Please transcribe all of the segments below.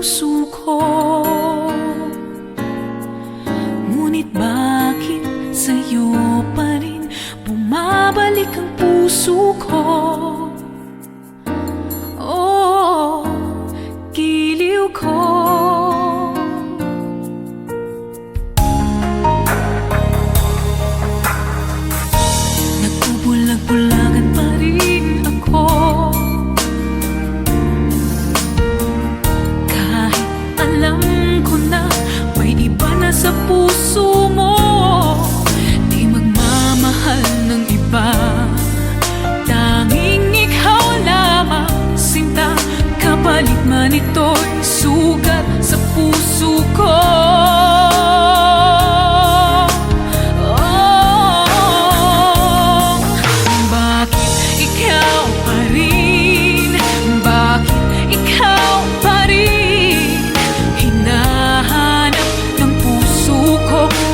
puso ko. Ngunit bakit sa'yo pa rin bumabalik ang puso ko? Oh, giliw ko. Nagbubulag-bulagan pa rin ako, kahit alam ko na may iba na sa puso mo. Di magmamahal ng iba, tanging ikaw lamang sinta. Kapalit man ito'y sugat sa puso ko.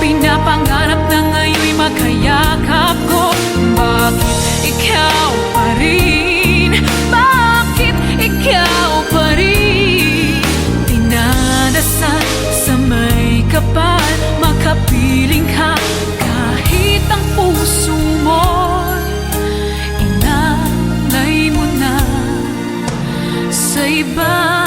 Pinapangarap na ngayon'y magkayakap ko. Bakit ikaw pa rin? Bakit ikaw pa rin? Dinadasal sa may kapal, makapiling ka kahit ang puso mo'y inalay mo na sa iba.